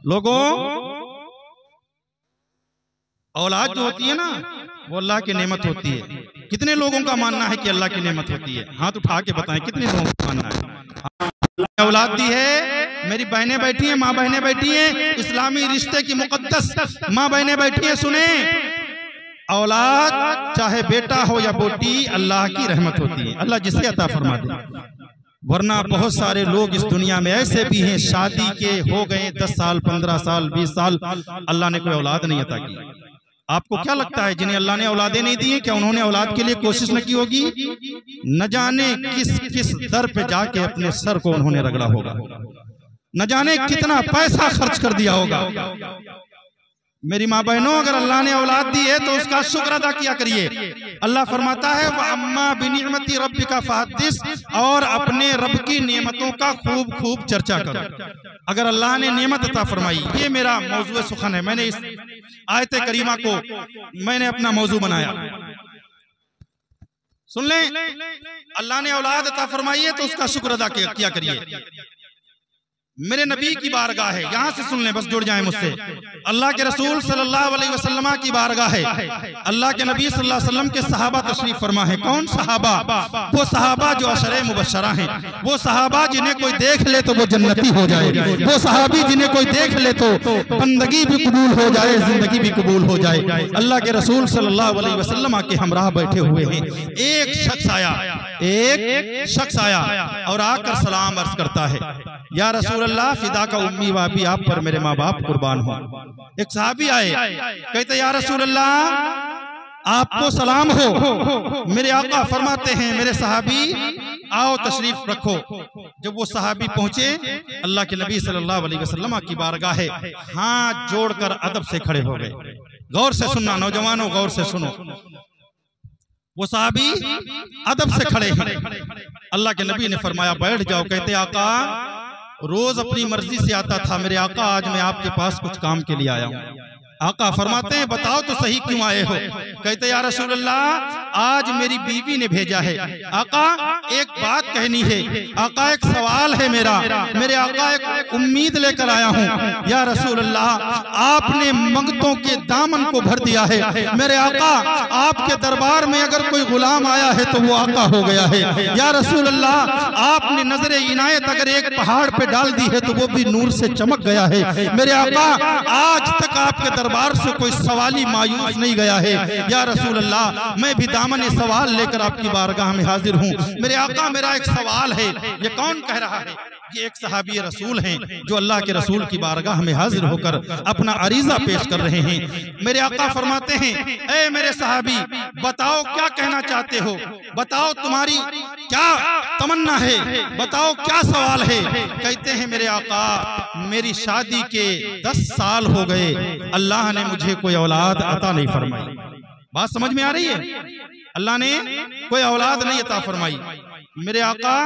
लोगों, औलाद जो होती है ना वो अल्लाह की नेमत होती है। कितने लोगों का मानना है कि अल्लाह की नेमत होती है? हाथ उठा के बताएं कितने लोगों का मानना है? अल्लाह ने औलाद दी है। मेरी बहनें बैठी हैं, माँ बहनें बैठी हैं, इस्लामी रिश्ते की मुकद्दस माँ बहनें बैठी हैं, सुने, औलाद चाहे बेटा हो या बेटी अल्लाह की रहमत होती है, अल्लाह जिसे अता फरमा दे। वरना बहुत सारे लोग इस दुनिया में ऐसे भी हैं, शादी के हो गए 10 साल 15 साल 20 साल, अल्लाह ने कोई औलाद नहीं अता की। आपको क्या लगता है जिन्हें अल्लाह ने औलादें नहीं दी हैं, क्या उन्होंने औलाद के लिए कोशिश न की होगी? न जाने किस किस दर पे जाके अपने सर को उन्होंने रगड़ा होगा, न जाने कितना पैसा खर्च कर दिया होगा। मेरी माँ बहनों, अगर अल्लाह ने औलाद दी है तो उसका शुक्र अदा किया करिए। अल्लाह फरमाता है व अम्मा बिनिअमति रब्बिका फहद्दिस, और अपने रब की नेमतों का खूब खूब चर्चा करो। अगर अल्लाह ने नेमत अता फरमाई, ये मेरा मौजू सुखन है, मैंने इस आयत करीमा को मैंने अपना मौजू बनाया। सुन लें, अल्लाह ने औलाद अता फरमाई है तो उसका शुक्र अदा किया करिए। मेरे नबी की बारगाह है, यहां से सुन लें, बस जुड़ जाएं मुझसे। अल्लाह के रसूल सल्लल्लाहु अलैहि वसल्लम की बारगाह है। अल्लाह के नबी सल्लल्लाहु अलैहि वसल्लम के सहाबा तशरीफ फरमा है। कौन सहाबा? वो सहाबा जो अशरे मुबश्शरा हैं, वो सहाबा जिन्हें कोई देख ले तो वो जन्नती हो जाए, वो सहाबी जिन्हें कोई देख ले तो बंदगी भी कबूल हो जाए, जिंदगी भी कबूल हो जाए। अल्लाह के रसूल सल्लल्लाहु अलैहि वसल्लम के हमराह बैठे हुए हैं। एक शख्स आया और आकर सलाम अर्ज करता है, या रसूल अल्लाह फिदा का उम्मी वाबी, आप पर मेरे माँ बाप कुर्बान हो। एक सहाबी आए, कहते या रसूल अल्लाह आपको सलाम हो। मेरे आका फरमाते हैं, मेरे सहाबी आओ तशरीफ रखो। जब वो सहाबी पहुंचे, अल्लाह के नबी सल्लल्लाहु अलैहि वसल्लम की बारगाह है, हाथ जोड़कर अदब से खड़े हो गए। गौर से सुनना नौजवानों, गौर से सुनो। वो सहाबी अदब से खड़े हैं। अल्लाह के नबी ने फरमाया बैठ जाओ। कहते आका रोज अपनी मर्जी से आता था, मेरे आका आज मैं आपके पास कुछ काम के लिए आया हूँ। आका फरमाते हैं बताओ तो सही क्यों आए हो? कहते या रसूल अल्लाह आज मेरी बीवी ने भेजा है। आका एक बात कहनी है, आका एक सवाल है मेरा, मेरे आका एक उम्मीद लेकर आया हूँ। या रसूल अल्लाह आपने मंगतों के दामन को भर दिया है, मेरे आका आपके दरबार में अगर कोई गुलाम आया है तो वो आका हो गया है। या रसूल अल्लाह आपने नजर इनायत अगर एक पहाड़ पे डाल दी है तो वो भी नूर से चमक गया है। मेरे आका आज तक आपके दरबार से कोई सवाली मायूस नहीं गया है। या रसूल अल्लाह मैं भी दामन सवाल लेकर आपकी बारगाह में हाजिर हूँ। मेरे आका मेरा एक सवाल है। ये कौन कह रहा है? ये एक सहाबी रसूल हैं जो अल्लाह के रसूल की बारगाह में हाजिर होकर अपना अरीजा पेश कर रहे हैं। मेरे आका फरमाते हैं ए मेरे सहाबी बताओ क्या कहना चाहते हो, बताओ तुम्हारी क्या तमन्ना है, बताओ क्या सवाल है। कहते हैं मेरे आका मेरी शादी के 10 साल हो गए, अल्लाह ने मुझे कोई औलाद अता नहीं फरमाई। बात समझ में आ रही है? अल्लाह ने कोई औलाद नहीं अता फरमाई। मेरे आका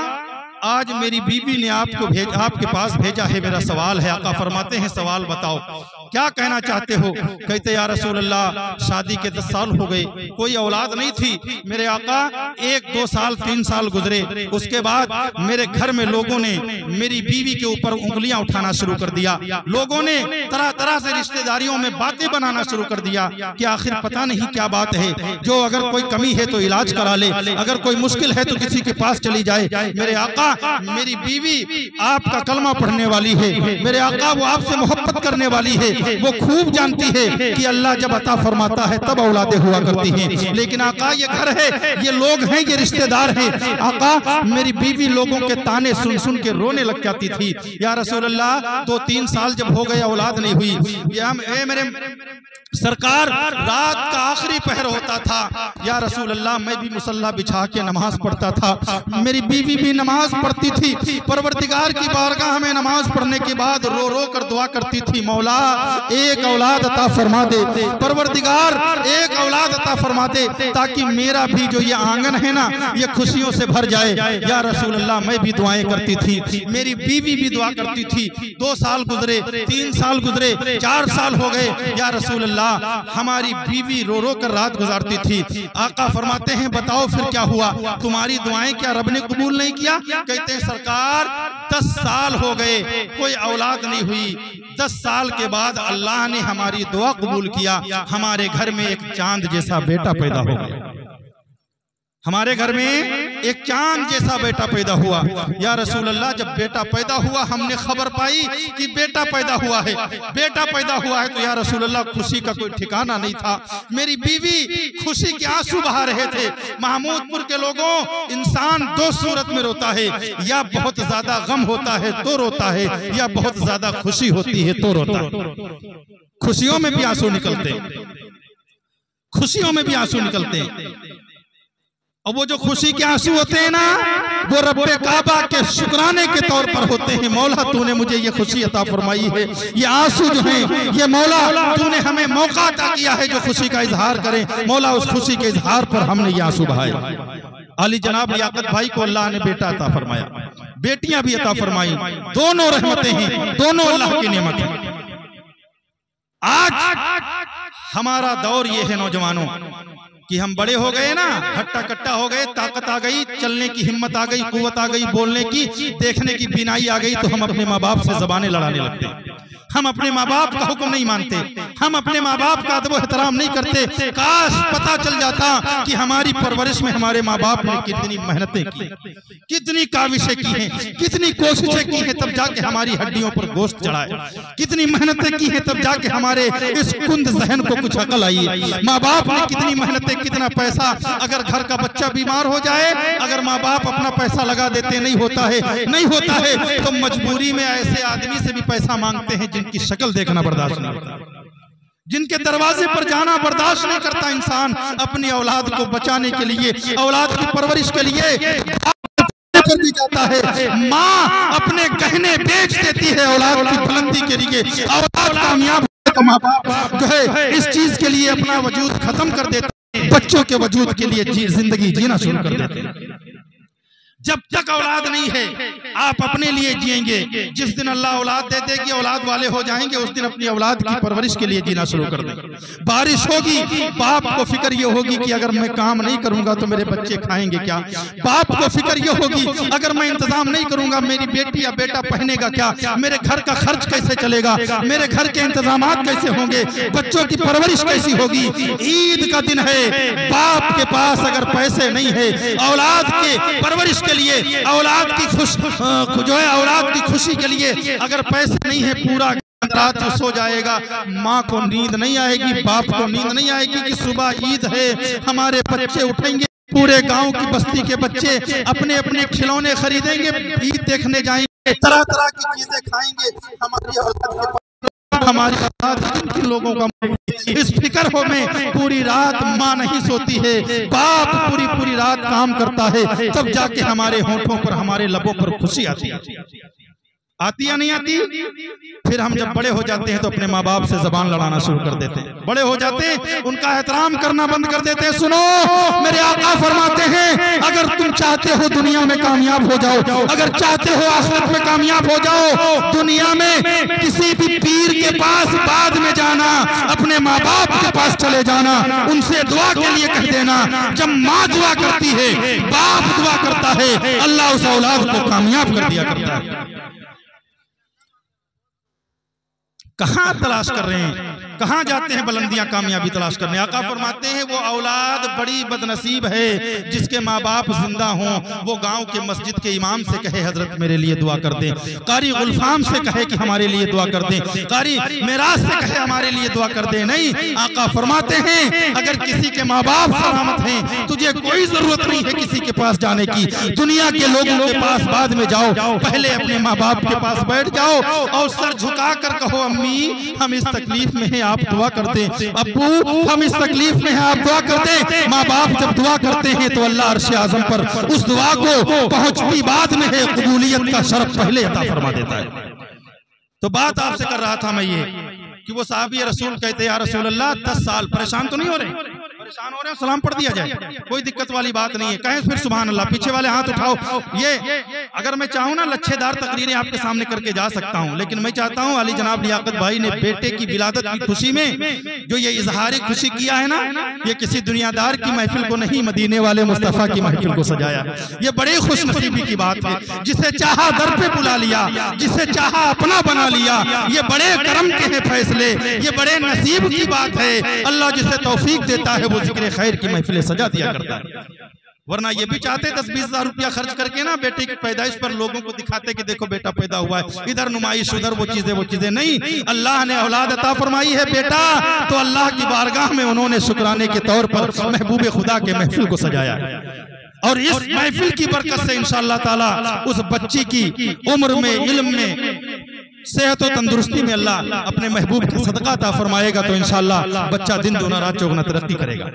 आज मेरी बीवी ने आपके पास भेजा है, मेरा सवाल है। आका फरमाते हैं सवाल बताओ क्या कहना चाहते हो? कहते या रसूल अल्लाह शादी के 10 साल हो गए, कोई औलाद नहीं थी। मेरे आका 1 2 साल 3 साल गुजरे, उसके बाद मेरे घर में लोगों ने मेरी बीवी के ऊपर उंगलियां उठाना शुरू कर दिया। लोगों ने तरह तरह से रिश्तेदारियों में बातें बनाना शुरू कर दिया कि आखिर पता नहीं क्या बात है, जो अगर कोई कमी है तो इलाज करा ले, अगर कोई मुश्किल है तो किसी के पास चली जाए। मेरे आका मेरी बीवी आपका कलमा पढ़ने वाली है, मेरे आका वो आपसे मोहब्बत करने वाली है, वो खूब जानती है कि अल्लाह जब अता फरमाता है तब औलादे हुआ करती हैं। लेकिन आका ये घर है, ये लोग हैं, ये रिश्तेदार हैं। आका मेरी बीवी लोगों के ताने सुन सुन के रोने लग जाती थी। या रसूल अल्लाह 2-3 साल जब हो गए औलाद नहीं हुई। मेरे सरकार रात का आखिरी पहर होता था, या रसूल अल्लाह मैं भी मुसल्ला बिछा के नमाज पढ़ता था, मेरी बीवी भी नमाज पढ़ती थी। परवरदिगार की बारगाह में नमाज पढ़ने के बाद रो रो कर दुआ करती थी, मौला एक औलाद अता फरमा दे, परवरदिगार एक औलाद अता फरमा दे, ताकि मेरा भी जो ये आंगन है ना ये खुशियों से भर जाए। या रसूल अल्लाह मैं भी दुआएं करती थी, मेरी बीवी भी दुआ करती थी। 2 साल गुजरे, 3 साल गुजरे, 4 साल हो गए। या रसूल अल्लाह अल्लाह हमारी बीवी रो रो कर रात गुजारती थी। आका फरमाते हैं बताओ फिर क्या हुआ, तुम्हारी दुआएं क्या रब ने कबूल नहीं किया? कहते हैं सरकार 10 साल हो गए कोई औलाद नहीं हुई, 10 साल के बाद अल्लाह ने हमारी दुआ कबूल किया, हमारे घर में एक चांद जैसा बेटा पैदा हो गया, हमारे घर में एक चांद जैसा बेटा पैदा हुआ। या रसूल अल्लाह जब बेटा पैदा हुआ हमने खबर पाई कि बेटा पैदा हुआ है, बेटा पैदा हुआ है तो या रसूल अल्लाह खुशी का कोई ठिकाना नहीं था। मेरी बीवी खुशी के आंसू बहा रहे थे। महमूदपुर के लोगों, इंसान 2 सूरत में रोता है, या बहुत ज्यादा गम होता है तो रोता है, या बहुत ज्यादा खुशी होती है तो रोता है। खुशियों में भी आंसू निकलते हैं, खुशियों में भी आंसू निकलते हैं। और वो जो खुशी के आंसू होते हैं ना, वो रब्बे काबा के शुक्राने के तौर पर होते हैं। मौला तूने मुझे ये खुशी अता फरमाई है, ये आंसू जो हैं ये मौला तूने हमें मौका अता किया है जो खुशी का इजहार करें। मौला उस खुशी के इजहार पर हमने ये आंसू बहाए। अली जनाब लियाकत भाई को अल्लाह ने बेटा अता फरमाया, बेटियां भी अता फरमाई, दोनों रहमतें हैं, दोनों अल्लाह की नेमत है। आज हमारा दौर ये है नौजवानों कि हम बड़े हो गए ना, हट्टा कट्टा हो गए, ताकत आ गई, चलने की हिम्मत आ गई, कुव्वत आ गई, बोलने की, देखने की बीनाई आ गई, तो हम अपने माँ बाप से जबानें लड़ाने लगते हैं। हम अपने माँ बाप का हुक्म नहीं मानते, हम अपने माँ बाप का अदब एहतराम नहीं करते। काश पता चल जाता कि हमारी परवरिश में हमारे माँ बाप ने कितनी मेहनतें की, कितनी काविशें की हैं, कितनी कोशिशें की हैं, तब जाके हमारी हड्डियों पर गोश्त चढ़ा है, कितनी मेहनतें की हैं, तब जाके हमारे इस कुंद जहन को कुछ अकल आई है। माँ बाप ने कितनी मेहनतें, कितना पैसा, अगर घर का बच्चा बीमार हो जाए, अगर माँ बाप अपना पैसा लगा देते, नहीं होता है तो मजबूरी में ऐसे आदमी से भी पैसा मांगते हैं जिनकी शक्ल देखना बर्दाश्त नहीं होता, जिनके दरवाजे पर जाना बर्दाश्त नहीं करता। इंसान अपनी औलाद को बचाने के लिए, औलाद की परवरिश के लिए कर भी जाता है। माँ अपने गहने बेच देती है औलाद की बुलंदी के लिए। औलाद कामयाब तो माँ बाप जो है इस चीज के लिए अपना वजूद खत्म कर देते हैं, बच्चों के वजूद के लिए जिंदगी जीना शुरू कर देते हैं। जब तक औलाद नहीं है आप अपने लिए जिएंगे, जिस दिन अल्लाह औलाद दे देगी, औलाद वाले हो जाएंगे, उस दिन अपनी औलाद की परवरिश के लिए जीना शुरू कर देंगे। बारिश होगी, बाप को फिक्र ये होगी कि अगर मैं काम नहीं करूंगा तो मेरे बच्चे खाएंगे क्या। बाप को फिक्र ये होगी अगर मैं इंतजाम नहीं करूंगा मेरी बेटी या बेटा पहनेगा क्या, मेरे घर का खर्च कैसे चलेगा, मेरे घर के इंतजाम कैसे होंगे, बच्चों की परवरिश कैसी होगी। ईद का दिन है, बाप के पास अगर पैसे नहीं है औलाद के परवरिश के लिए, औलाद की जो है औलाद की खुशी के लिए अगर पैसे नहीं है, पूरा रात सो जाएगा, माँ को नींद नहीं आएगी, बाप को नींद नहीं आएगी कि सुबह ईद है, हमारे बच्चे उठेंगे, पूरे गांव की बस्ती के बच्चे अपने अपने खिलौने खरीदेंगे, ईद देखने जाएंगे, तरह तरह की चीजें खाएंगे। हमारी औलाद के हमारी औलाद लोगों का इस फिक्र हो में पूरी रात माँ नहीं सोती है, बाप पूरी रात काम करता है, तब जाके हमारे होठों पर, हमारे लबों पर खुशी आती है। आती या नहीं आती? फिर हम जब बड़े हो जाते हैं तो अपने माँ बाप से जबान लड़ाना शुरू कर देते हैं, बड़े हो जाते हैं उनका एहतराम करना बंद कर देते हैं। सुनो, मेरे आका फरमाते हैं अगर तुम चाहते हो दुनिया में कामयाब हो जाओ, अगर चाहते हो आखिरत में कामयाब हो जाओ, दुनिया में किसी भी पीर के पास बाद में जाना, अपने माँ बाप के पास चले जाना, उनसे दुआ के लिए कह देना। जब माँ दुआ करती है, बाप दुआ करता है, अल्लाह उस औलाद को कामयाब कर दिया करता है। कहां तलाश कर रहे हैं, कहां जाते हैं बुलंदियां, कामयाबी तलाश करने। आका फरमाते हैं वो औलाद बड़ी बदनसीब है जिसके माँ बाप जिंदा हों, वो गांव के मस्जिद के इमाम से कहे हजरत मेरे लिए दुआ कर दें, कारी गुलफाम से कहे कि हमारे लिए दुआ कर दें, कारी मेराज से कहे हमारे लिए दुआ कर दें। नहीं, आका फरमाते हैं अगर किसी के माँ बाप सलामत हैं, तुझे कोई जरूरत नहीं है किसी के पास जाने की, दुनिया के लोगों के पास बाद में जाओ, पहले अपने माँ बाप के पास बैठ जाओ और सर झुका कर कहो अम्मी हम इस तकलीफ में हैं, आप दुआ करते हैं, अब्बू हम इस तकलीफ में हैं, आप दुआ करते हैं। माँ बाप जब दुआ करते हैं तो अल्लाह अर्श आज़म पर उस दुआ को पहुंचती बाद में है, कबूलियत का शरफ पहले अता फरमा देता है। तो बात आपसे कर रहा था मैं ये कि वो साहबी रसूल कहते या रसूल अल्लाह 10 साल, परेशान तो नहीं हो रहे? परेशान हो रहे हैं, सलाम पढ़ दिया जाए, कोई दिक्कत वाली बात नहीं है। कहें फिर सुभान अल्लाह, पीछे वाले हाथ उठाओ। ये अगर मैं चाहूँ ना लच्छेदार तकरीरें आपके सामने करके जा सकता हूँ, लेकिन मैं चाहता हूँ अली जनाब लियाकत भाई ने बेटे की विलादत की खुशी में जो ये इजहारी खुशी किया है ना, ये किसी दुनियादार की महफिल को नहीं, मदीने वाले मुस्तफा की महफिल को सजाया। ये बड़ी खुशनसीबी की बात है। जिसे चाहा दर पे बुला लिया, जिसे चाहा अपना बना लिया। ये बड़े करम के हैं फैसले, ये बड़े नसीब की बात है। अल्लाह जिसे तौफीक देता है वो जिक्र खैर की महफिलें सजा दिया करता है। वरना ये भी चाहते 10-20 हज़ार रुपया खर्च करके ना बेटे की पैदाइश पर लोगों को दिखाते कि देखो बेटा पैदा हुआ है, इधर नुमाइश उधर वो चीजें नहीं। अल्लाह ने औलाद अता फरमाई है बेटा, तो अल्लाह की बारगाह में उन्होंने शुक्राने के तौर पर महबूब खुदा के महफिल को सजाया। और इस महफिल की बरकत से इंशाअल्लाह ताला उस बच्ची की उम्र में, इल्म में, सेहत और तंदुरुस्ती में अल्लाह अपने महबूब का सदका अता फरमाएगा। तो इंशाअल्लाह बच्चा दिन दूना रात चौगुना तरक्की करेगा।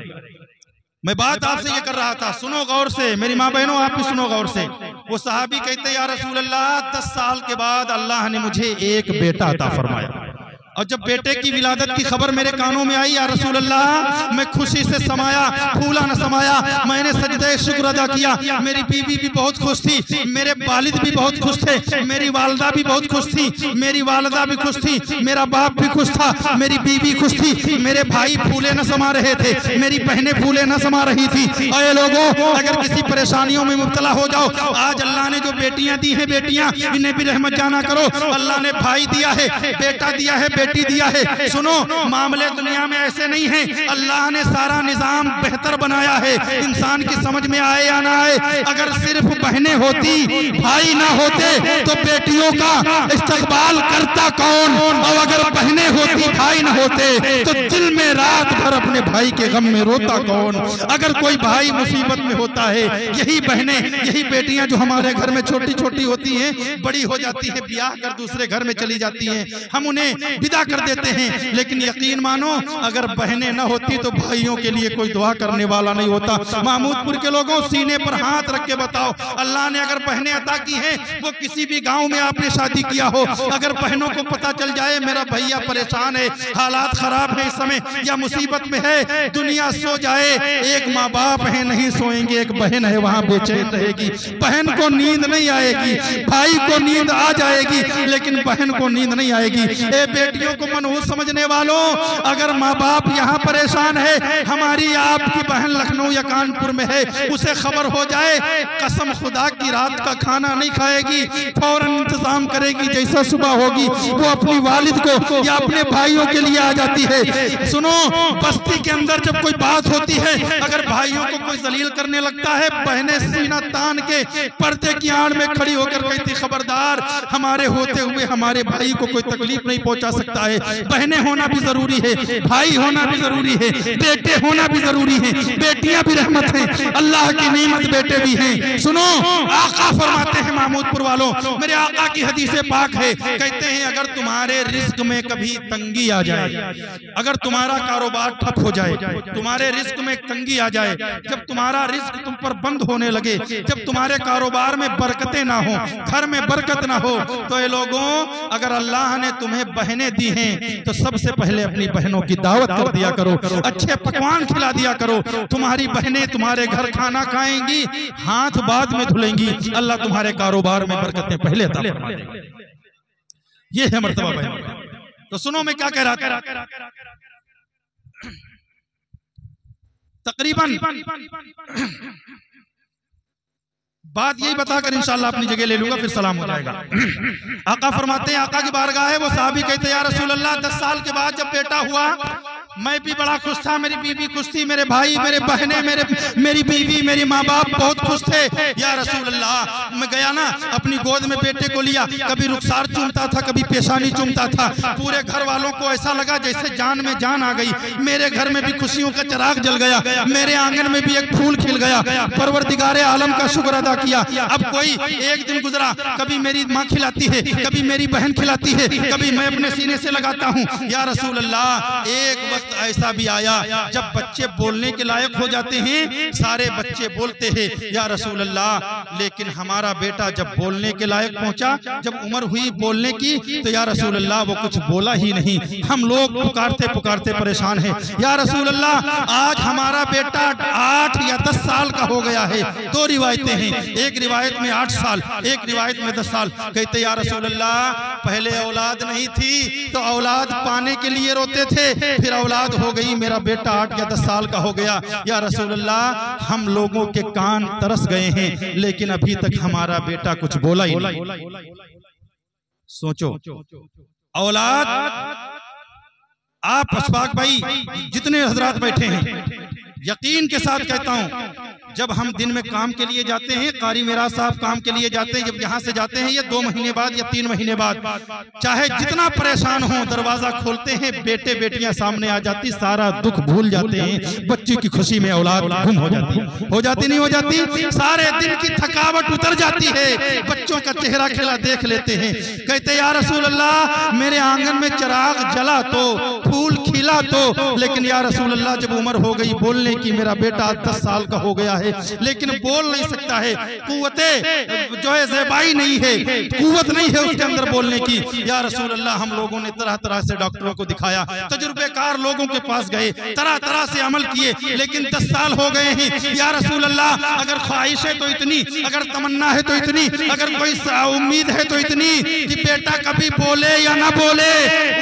मैं बात आपसे ये कर रहा था, सुनो गौर से, मेरी माँ बहनों आप भी सुनो गौर से। वो सहाबी कहते या रसूल अल्लाह 10 साल के बाद अल्लाह ने मुझे एक बेटा अता फरमाया, और जब बेटे की विलादत की खबर मेरे कानों में आई या रसूल अल्लाह, मैं खुशी से समाया, फूला न समाया। मैंने सजदे शुक्र अदा किया। मेरी बीवी भी बहुत खुश थी, मेरे वालिद भी बहुत खुश थे, मेरी वालदा भी बहुत खुश थी, मेरी वालदा भी खुश थी, मेरा बाप भी खुश था, मेरी बीवी खुश थी, मेरे भाई फूले न समा रहे थे, मेरी बहनें फूले न समा रही थी। अरे लोगों, अगर किसी परेशानियों में मुब्तला हो जाओ, आज अल्लाह ने जो बेटियां दी हैं, बेटियां, इन्हें भी रहमत जाना करो। अल्लाह ने भाई दिया है, बेटा दिया है, बेटी दिया है। सुनो, मामले दुनिया में ऐसे नहीं हैं। अल्लाह ने सारा निजाम बेहतर बनाया है, इंसान की समझ में आए या ना आए। अगर सिर्फ बहनें होती, भाई ना होते, तो बेटियों का इस्तकबाल करता कौन? और अगर बहनें होती, भाई ना होते, तो दिल में रात भर अपने भाई के गम में रोता कौन? अगर कोई भाई मुसीबत में होता है, यही बहनें, यही बेटियां जो हमारे घर में छोटी छोटी होती हैं, बड़ी हो जाती है, ब्याह कर दूसरे घर में चली जाती हैं, हम उन्हें विदा कर देते हैं। लेकिन यकीन मानो, अगर बहनें न होती तो भाइयों के लिए कोई दुआ करने वाला नहीं होता। महमूदपुर के लोगों, सीने पर हाथ रख के बताओ, अल्लाह ने अगर बहनें अता की हैं, वो किसी भी गांव में आपने शादी किया हो, अगर बहनों को पता चल जाए मेरा भैया परेशान है, हालात खराब है इस समय, या मुसीबत में है, दुनिया सो जाए, एक माँ बाप है नहीं सोएंगे, एक बहन है वहां बेचैन रहेगी। बहन को नींद नहीं आएगी, भाई को नींद आ जाएगी, लेकिन बहन को नींद नहीं आएगी। ए बेटियों को मनहूस समझने वालों, अगर माँ बाप यहाँ परेशान है, हमारी आपकी बहन लखनऊ या कानपुर में है, उसे खबर हो जाए, कसम खुदा की रात का खाना नहीं खाएगी, फौरन इंतजाम करेगी, जैसा सुबह होगी वो अपनी वालिद को या अपने भाइयों के लिए आ जाती है। सुनो, बस्ती के अंदर जब कोई बात होती है, अगर भाइयों को कोई जलील करने लगता है, बहनें सीना तान के पर्दे की आड़ में खड़ी होकर कहती खबरदार, हमारे होते हुए हमारे भाई को कोई तकलीफ नहीं पहुंचा सकता है। बहनें होना भी जरूरी है, भाई होना भी जरूरी है, बेटे होना भी जरूरी है, बेटियां भी रहमत हैं, अल्लाह की नेमत बेटे भी हैं। सुनो, आका फरमाते हैं महमूदपुर वालों, मेरे आका की हदीस पाक है, कहते हैं अगर तुम्हारे रिस्क में कभी तंगी आ जाए, अगर तुम्हारा कारोबार ठप हो जाए, तुम्हारे रिस्क में तंगी आ जाए, जब तुम्हारा रिस्क तुम पर बंद होने लगे, जब तुम्हारे कारोबार में बरकतें ना हो, घर में बरकत ना हो, तो ये लोगों, अगर अल्लाह ने तुम्हें बहनें दी हैं, तो सबसे पहले अपनी बहनों की दावत कर दिया करो, अच्छे पकवान खिला दिया करो। तुम्हारी बहनें तुम्हारे घर खाना खाएंगी, हाथ बाद में धुलेंगी, अल्लाह तुम्हारे कारोबार में बरकतें पहले अता फरमा देगा। ये है मर्तबा बहन। तो सुनो, मैं क्या कह रहा था, तकरीबन बात यही बताकर इंशाअल्लाह अपनी जगह ले लूंगा, फिर सलाम हो जाएगा। आका फरमाते हैं, आका की बारगाह है, वो साहबी कहते हैं या रसूल अल्लाह 10 साल के बाद जब बेटा हुआ, मैं भी बड़ा खुश था, मेरी बीवी खुश थी, मेरे भाई, मेरे बहनें, मेरी बीवी, मेरी माँ बाप बहुत खुश थे। या रसूल अल्लाह, मैं गया ना, अपनी गोद में बेटे को लिया, कभी रुखसार चूमता था, कभी पेशानी चूमता था, पूरे घर वालों को ऐसा लगा जैसे जान में जान आ गई। मेरे घर में भी खुशियों का चिराग जल गया, मेरे आंगन में भी एक फूल खिल गया, परवरदिगारे आलम का शुक्र अदा किया। अब कोई एक दिन गुजरा, कभी मेरी माँ खिलाती है, कभी मेरी बहन खिलाती है, कभी मैं अपने सीने से लगाता हूँ। या रसूल अल्लाह, एक वक्त वक्त ऐसा भी आया जब बच्चे बोलने के लायक हो जाते हैं, सारे बच्चे बोलते हैं या रसूल अल्लाह, लेकिन हमारा बेटा जब बोलने के लायक पहुंचा, जब उम्र हुई बोलने की, तो या रसूल अल्लाह वो कुछ बोला ही नहीं। हम लोग पुकारते पुकारते परेशान हैं, या रसूल अल्लाह आज हमारा बेटा 8 या 10 साल का हो गया है। 2 रिवायतें हैं, एक रिवायत में 8 साल, एक रिवायत में 10 साल। कहते या रसूल अल्लाह पहले औलाद नहीं थी तो औलाद पाने के लिए रोते थे, फिर औलाद हो गई, मेरा बेटा 8 या 10 साल का हो गया। या रसूल अल्लाह हम लोगों के कान तरस गए हैं, लेकिन अभी तक हमारा बेटा कुछ बोला ही नहीं। सोचो औलाद, आप अशफाक भाई जितने हजरात बैठे हैं, यकीन के साथ कहता हूं, जब हम दिन में काम के लिए जाते हैं, कारी मेरा साहब काम के लिए जाते हैं, जब यहाँ से जाते हैं ये 2 महीने बाद या 3 महीने बाद, चाहे जितना परेशान हो, दरवाजा खोलते हैं, बेटे बेटियां सामने आ जाती, सारा दुख भूल जाते हैं, बच्चे की खुशी में औलाद गुम हो जाती नहीं हो जाती, सारे दिन की थकावट उतर जाती है, बच्चों का चेहरा खिला देख लेते हैं। कहते या रसूल अल्लाह मेरे आंगन में चिराग जला तो, फूल खिला तो, लेकिन या रसूल अल्लाह जब उम्र हो गई बोलने की, मेरा बेटा 10 साल का हो गया है, लेकिन बोल नहीं सकता है, कुव्वते जो है ज़ेबाई नहीं है, कुव्वत नहीं है उसके अंदर बोलने की। या रसूल अल्लाह हम लोगों ने तरह तरह से डॉक्टरों को दिखाया, तजुर्बेकार लोगों के पास गए, तरह तरह से अमल किए, लेकिन 10 साल हो गए हैं। या रसूल अल्लाह अगर ख्वाहिश है तो इतनी, अगर तमन्ना है तो इतनी, अगर कोई उम्मीद है तो इतनी कि बेटा कभी बोले या ना बोले।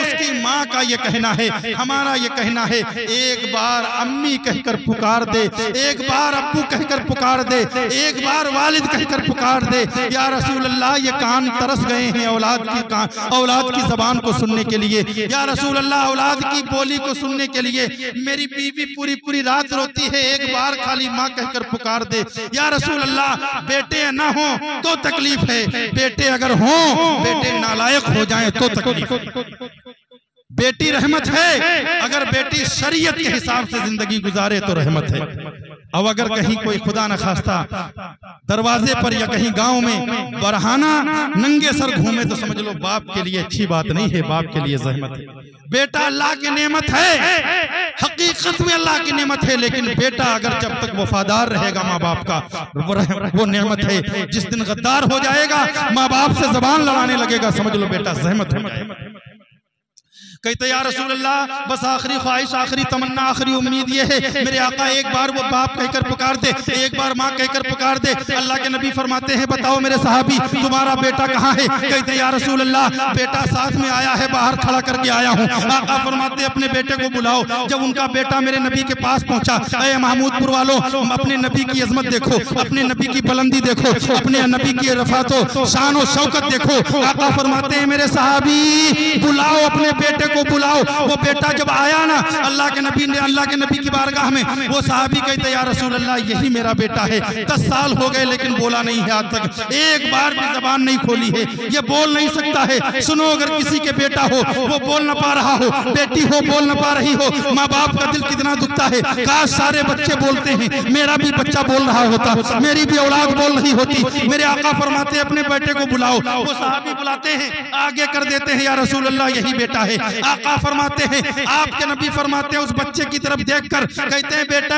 उसकी माँ का ये कहना है, हमारा ये कहना है, एक बार अम्मी कहकर पुकार दे, एक बार अब्बू कहकर पुकार दे, एक बार वालिद कहकर पुकार दे। या रसूल अल्लाह ये कान तरस गए हैं औलाद की जबान को सुनने के लिए। या रसूल अल्लाह औलाद की बोली को सुनने के लिए मेरी बीवी पूरी पूरी रात रोती है, एक बार खाली माँ कहकर पुकार दे। या रसूल अल्लाह बेटे ना हो तो तकलीफ है, बेटे अगर हो, बेटे नालायक हो जाएं तो तकलीफ। बेटी रहमत है, अगर बेटी शरीयत के हिसाब से जिंदगी गुजारे तो रहमत है। अब अगर कहीं कोई खुदा न खास्ता दरवाजे पर या कहीं गांव में बरहाना नंगे सर घूमे तो समझ लो बाप के लिए अच्छी बात नहीं है, बाप के लिए जहमत है। बेटा अल्लाह की नेमत है, हकीकत में अल्लाह की नेमत है, लेकिन बेटा अगर जब तक वफादार रहेगा माँ बाप का, वो नेमत है। जिस दिन गद्दार हो जाएगा, माँ बाप से जबान लड़ाने लगेगा, समझ लो बेटा जहमत है। कहते या रसूल अल्लाह बस आखिरी ख्वाहिश, आखिरी तमन्ना, आखिरी उम्मीद ये है, मेरे आका एक बार वो बाप कहकर पुकार दे, एक बार माँ कहकर पुकार दे। अल्लाह के नबी फरमाते हैं बताओ मेरे सहाबी तुम्हारा बेटा कहाँ है? कहते या रसूल अल्लाह बेटा साथ में आया है, बाहर खड़ा करके आया हूँ। आका फरमाते अपने बेटे को बुलाओ। जब उनका बेटा मेरे नबी के पास पहुंचा, अरे महमूदपुर वालों अपने नबी की अजमत देखो, अपने नबी की बुलंदी देखो, अपने नबी की रफातो शान और शौकत देखो। आका फरमाते हैं मेरे सहाबी बुलाओ अपने बेटे को बुलाओ। वो बेटा जब आया ना अल्लाह के नबी की बारगाह में, वो सहाबी कहते या रसूल अल्लाह यही मेरा बेटा है, 10 साल हो गए लेकिन बोला नहीं है, आज तक एक बार भी जबान नहीं खोली है, ये बोल नहीं सकता है। सुनो अगर किसी के बेटा हो वो बोल न पा रहा हो, बेटी हो बोल न पा रही हो, माँ बाप का दिल कितना दुखता है। काश सारे बच्चे बोलते हैं, मेरा भी बच्चा बोल रहा होता, मेरी भी औलाद बोल रही होती। मेरे आका फरमाते अपने बेटे को बुलाओ। वो सहाबी बुलाते हैं, आगे कर देते हैं या रसूल अल्लाह यही बेटा है। आका फरमाते हैं, आपके नबी फरमाते हैं उस बच्चे की तरफ देखकर कहते हैं बेटा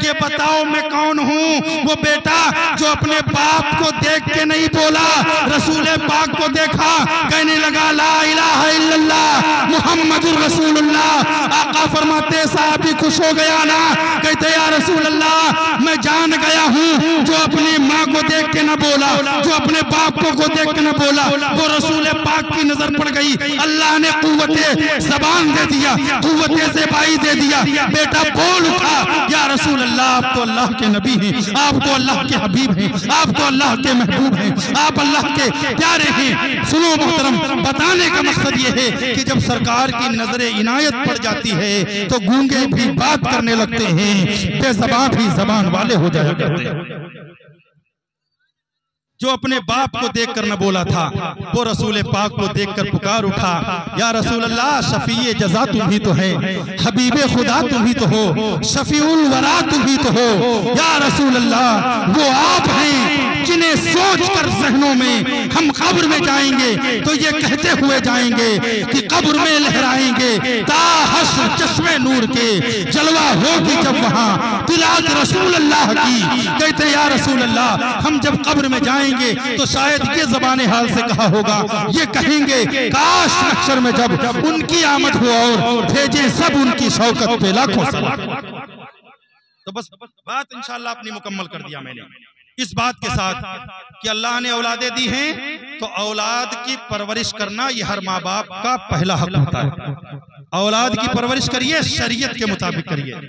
ये बताओ मैं कौन हूँ? वो बेटा जो अपने बाप को देख के नहीं बोला, रसूल पाक को देखा, कहने लगा ला इलाहा इल्लल्लाह मुहम्मदुर रसूलुल्लाह। आका फरमाते हैं साहबी खुश हो गया ना, कहते या रसूल अल्लाह मैं जान गया हूँ जो अपनी माँ को देख के न बोला, जो अपने बाप को देख के न बोला, वो रसूल पाक की नजर पड़ गई। अल्लाह ने कुव्वते जबान दे दिया, कुव्वते से बाई दे दिया, बेटा बोल उठा या रसूल अल्लाह आप तो अल्लाह के नबी हैं, आप तो अल्लाह के हबीब हैं, आप तो अल्लाह के महबूब हैं, आप अल्लाह के प्यारे हैं। सुनो मोहतरम, बताने का मकसद ये है कि जब सरकार की नजरे इनायत पड़ जाती है तो गूंगे भी बात करने लगते हैं, बेज़बान भी जबान वाले हो जाया करते हैं। जो अपने बाप को देखकर न बोला था, वो रसूल पाक को देखकर पुकार उठा, या रसूल अल्लाह, शफीए जज़ा तुम ही तो है, हबीबे खुदा तुम ही तो हो, शफीउल वरा तुम ही तो हो। या रसूल अल्लाह, वो आप हैं जिन्हें सोचकर ज़हनों में हम कब्र में जाएंगे तो ये कहते हुए जाएंगे कि कब्र में लहराएंगे ता हश्र चश्मे नूर के, जलवा होगी जब वहां तिलावत रसूल अल्लाह की। कहते या रसूल अल्लाह, हम जब कब्र में जाएंगे तो शायद ये ज़बाने हाल से कहा होगा, ये कहेंगे काश महशर में जब उनकी आमद हो और भेजे सब उनकी शौकत पे लाखों सलाम। तो बस बात इंशाअल्लाह अपनी मुकम्मल कर दिया मैंने इस बात के साथ कि अल्लाह ने औलादे दी हैं, तो औलाद की परवरिश करना ये हर माँ बाप का पहला हक होता है। औलाद की परवरिश करिए, शरीयत के मुताबिक करिए।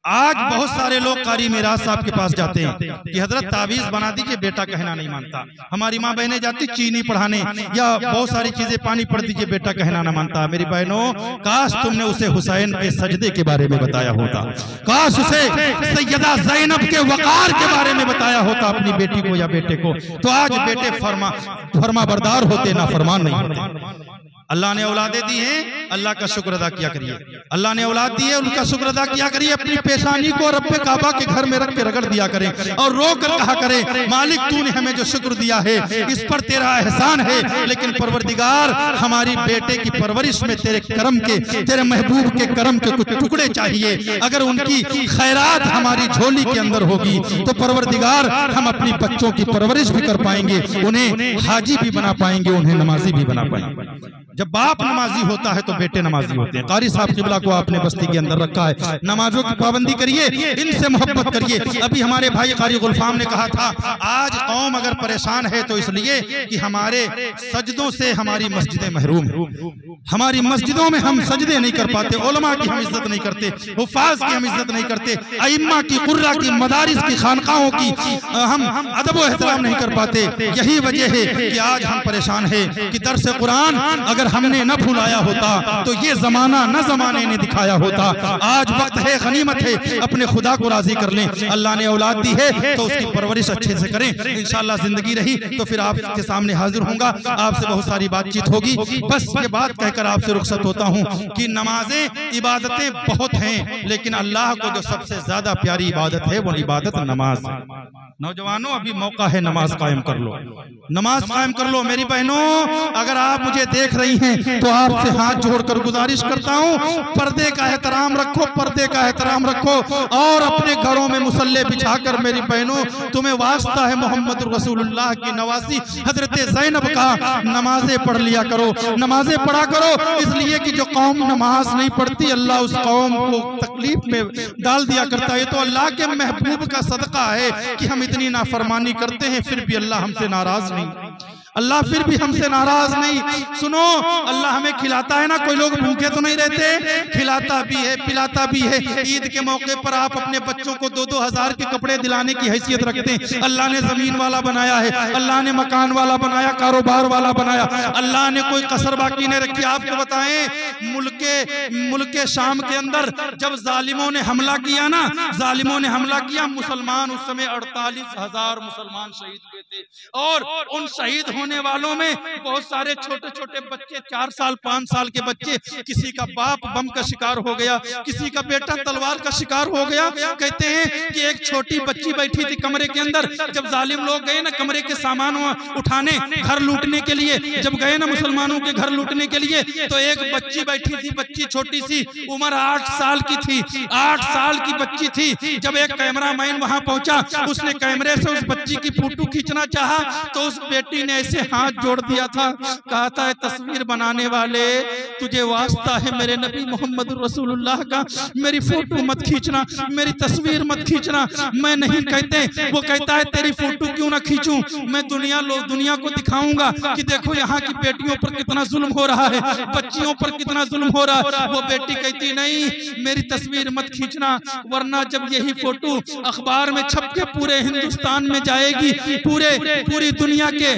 आज बहुत सारे लोग कारी मिराज साहब के पास जाते हैं कि हजरत ताबीज बना दीजिए, बेटा कहना नहीं मानता। हमारी माँ बहनें जाती चीनी पढ़ाने या बहुत सारी चीजें पानी पढ़ दीजिए, बेटा कहना ना मानता। मेरी बहनों, काश तुमने उसे हुसैन के सजदे के बारे में बताया होता, काश उसे सैयदा ज़ैनब के वकार के बारे में बताया होता अपनी बेटी को या बेटे को, तो आज बेटे फरमा बरदार होते, ना फरमान नहीं होते। अल्लाह ने औलादे दी हैं, अल्लाह का शुक्र अदा किया करिए। अल्लाह ने औलाद दी है, उनका शुक्र अदा किया करिए। अपनी पेशानी को रब्बे काबा के घर में रख के रगड़ दिया करें और रो कर कहा करें, मालिक तूने हमें जो शुक्र दिया है इस पर तेरा एहसान है, लेकिन परवरदिगार हमारी बेटे की परवरिश में तेरे करम के, तेरे महबूब के करम के कुछ टुकड़े चाहिए। अगर उनकी खैरात हमारी झोली के अंदर होगी तो परवरदिगार हम अपनी बच्चों की परवरिश भी कर पाएंगे, उन्हें हाजी भी बना पाएंगे, उन्हें नमाजी भी बना पाएंगे। जब बाप नमाजी होता है तो बेटे नमाजी होते हैं। कारी साहब किबला को आपने बस्ती के अंदर रखा है, नमाजों की पाबंदी करिए, इनसे मोहब्बत करिए। अभी हमारे भाई कारी गुलफाम ने कहा था, आज कौम अगर परेशान है तो इसलिए कि हमारे सजदों से हमारी मस्जिदें महरूम हैं। हमारी मस्जिदों में हम सजदे नहीं कर पाते, उलमा की हम इज्जत नहीं करते, हुफाज की हम इज्जत नहीं करते, अइम्मा की, कुर्रा की, मदारिस की, खानकाहों की हम अदब व एहतराम नहीं कर पाते। यही वजह है कि आज हम परेशान हैं कि दर्स कुरान अगर हमने न भुलाया होता तो ये जमाना न जमाने ने दिखाया होता। आज वक्त है, गनीमत है, अपने खुदा को राजी कर लें। अल्लाह ने औलाद दी है तो उसकी परवरिश अच्छे से करें। इंशाअल्लाह जिंदगी रही तो फिर आपके सामने हाजिर होऊंगा, आपसे बहुत सारी बातचीत होगी। बस ये बात कहकर आपसे रुखसत होता हूँ कि नमाजें इबादतें बहुत हैं, लेकिन अल्लाह को जो सबसे ज्यादा प्यारी इबादत है वो इबादत नमाज है। नौजवानों, अभी मौका है, नमाज कायम कर लो, नमाज कायम कर लो। मेरी बहनों, अगर आप मुझे देख रही हैं तो आपसे हाथ जोड़कर गुजारिश करता हूँ, पर्दे का एहतराम रखो, पर्दे का एहतराम रखो और अपने घरों में मुसल्ले बिछाकर, मेरी बहनों तुम्हें वास्ता है मोहम्मद रसूलुल्लाह की नवासी हजरत ज़ैनब का, नमाजें पढ़ लिया करो, नमाजें पढ़ा करो। इसलिए कि जो कौम नमाज नहीं पढ़ती, अल्लाह उस कौम को तकलीफ में डाल दिया करता है। तो अल्लाह के महबूब का सदका है कि हम इतनी नाफरमानी करते हैं, फिर भी अल्लाह हमसे नाराज नहीं, अल्लाह फिर भी हमसे नाराज नहीं। सुनो, अल्लाह हमें खिलाता है ना, कोई लोग भूखे तो नहीं रहते, खिलाता भी है, पिलाता भी है। ईद के मौके पर आप अपने बच्चों को 2-2 हज़ार के कपड़े दिलाने की हैसियत रखते हैं। अल्लाह ने जमीन वाला बनाया है, अल्लाह ने मकान वाला बनाया, कारोबार वाला बनाया, अल्लाह ने कोई कसर बाकी नहीं रखी। आपको बताएं, मुल्के शाम के अंदर जब जालिमों ने हमला किया ना, जालिमों ने हमला किया, मुसलमान उस समय 48,000 मुसलमान शहीद हुए थे और उन शहीद होने वालों में बहुत सारे छोटे छोटे बच्चे, 4 साल 5 साल के बच्चे, किसी का बाप बम का शिकार हो गया, किसी का बेटा तलवार का शिकार हो गया। कहते हैं कि एक छोटी बच्ची बैठी थी कमरे के अंदर, जब जालिम लोग गए ना कमरे के सामान उठाने, घर लूटने के लिए, जब गए ना मुसलमानों के घर लूटने के लिए, तो एक बच्ची बैठी थी, बच्ची छोटी सी, उम्र 8 साल की थी, 8 साल की बच्ची थी। जब एक कैमरामैन वहां पहुंचा, उसने कैमरे से उस बच्ची की फोटो खींचना चाहा तो उस बेटी ने ऐसे हाथ जोड़ दिया था, कहा था तस्वीर बनाने वाले, तुझे वास्ता है मेरे नबी मोहम्मद रसूलुल्लाह का, मेरी फोटो मत खींचना, मेरी तस्वीर मत खींचना। मैं नहीं कहते, वो कहता है तेरी फोटो क्यों ना खींचूं, मैं दुनिया को दिखाऊंगा कि देखो यहाँ की बेटियों पर कितना जुल्म हो रहा है, बच्चियों पर कितना जुल्म हो रहा है। वो बेटी कहती नहीं, मेरी तस्वीर मत खींचना, वरना जब यही फोटो अखबार में छप के पूरे हिंदुस्तान में जाएगी, पूरी दुनिया के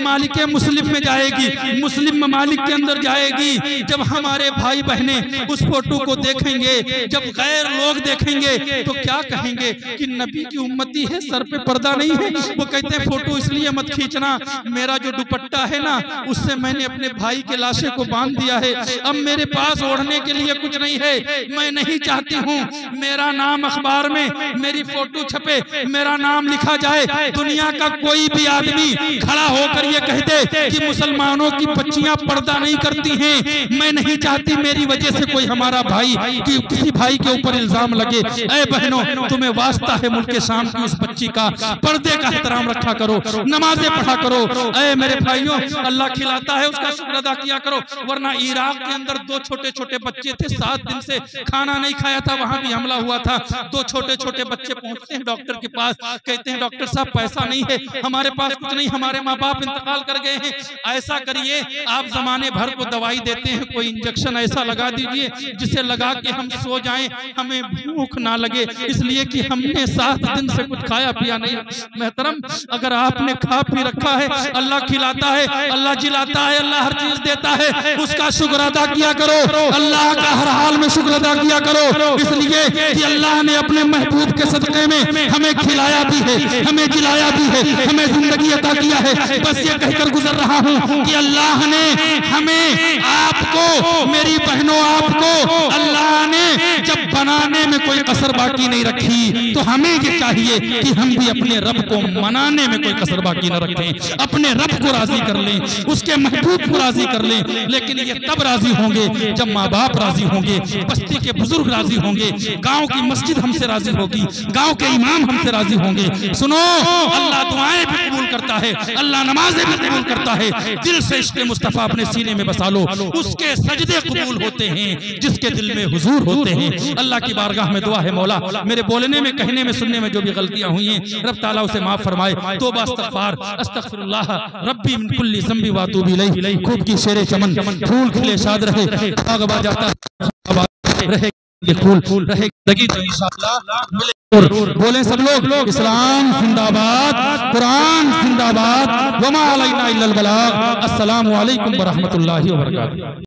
ममालिक मुस्लिम में जाएगी, मुस्लिम ममालिक के अंदर जाएगी। जब हमारे भाई बहने उस फोटो को देखेंगे, जब गैर लोग देखेंगे तो क्या कहेंगे कि नबी की उम्मती है, सर पे पर्दा नहीं है। वो कहते हैं फोटो इसलिए मत खींचना, मेरा जो दुपट्टा है ना उससे मैंने अपने भाई के लाशे को बांध दिया है, अब मेरे पास ओढ़ने के लिए कुछ नहीं है। मैं नहीं चाहती हूँ मेरा नाम अखबार में मेरी फोटो छपे, मेरा नाम लिखा जाए, दुनिया का कोई भी आदमी खड़ा होकर ये कह दे कि मुसलमानों की बच्चियां पर्दा नहीं करती हैं। मैं नहीं चाहती मेरी वजह से कोई हमारा भाई कि किसी भाई के ऊपर इल्जाम लगे। ऐ बहनों, तुम्हें वास्ता है मुल्क शाम की उस बच्ची का, पर्दे का एहतराम रखा करो, नमाजें पढ़ा करो। ऐ मेरे भाइयों, अल्लाह खिलाता है उसका शुक्र अदा किया करो। वरना इराक के अंदर 2 छोटे छोटे बच्चे थे, 7 दिन से खाना नहीं खाया था, वहां भी हमला हुआ था। 2 छोटे छोटे बच्चे पहुंचते हैं डॉक्टर के पास, कहते हैं डॉक्टर साहब पैसा नहीं है हमारे पास, कुछ नहीं, हमारे माँ बाप इंतकाल कर गए हैं, ऐसा करिए आप जमाने भर को दवाई देते हैं, कोई इंजेक्शन ऐसा लगा दीजिए जिसे लगा के हम सो जाएं, हमें भूख ना लगे, इसलिए कि हमने 7 दिन से कुछ खाया पिया नहीं। मेहतरम, अगर आपने खा पी रखा है, अल्लाह खिलाता है, अल्लाह जिलाता है, अल्लाह हर चीज देता है, उसका शुक्र अदा किया करो, अल्लाह का हर हाल में शुक्र अदा किया करो, इसलिए कि अल्लाह ने अपने महबूब के सदक़े में हमें खिलाया भी है, हमें जिलाया भी है, हमें जिंदगी अता किया है। बस ये कहकर गुजर रहा हूँ कि अल्लाह ने हमें, आपको, मेरी बहनों, आपको अल्लाह ने जब बनाने में कोई कसर बाकी नहीं रखी, तो हमें ये चाहिए कि हम भी अपने रब को मनाने में कोई कसर बाकी न रखें, अपने रब को राजी कर लें, उसके महबूब को राजी कर लें। लेकिन ये तब राजी होंगे जब माँ बाप राजी होंगे, बस्ती के बुजुर्ग राजी होंगे, गांव की मस्जिद हमसे राजी होगी, गांव के इमाम हमसे राजी होंगे। सुनो, अल्लाह दुआएं भी कबूल करता है, अल्लाह नमाजें भी कबूल करता है। दिल से इश्क़ मुस्तफा अपने सीने में बसा लो, उसके सजदे कबूल होते हैं जिसके दिल में हुजूर होते हैं। अल्लाह की बारगाह में दुआ है, मौला मेरे बोलने में, कहने में, सुनने में जो भी गलतियां हुई हैं, रब ताला उसे माफ फरमाए। तौबा इस्तग़फ़ार, अस्तग़फ़िरुल्लाह रब्बी मिन कुल्ली ज़ंबि व अतूबु इलैहि। खूब की शेरे चमन, फूल खिले शाद रहे, बाग़ जाता रहे, फूल रहे, लगी तो इंशाअल्लाह मिले। बोले सब लोग, इस्लाम जिंदाबाद, कुरान जिंदाबाद, वमा अलैना इल्लल बलाग। अस्सलामु अलैकुम व रहमतुल्लाहि व बरकातुहू।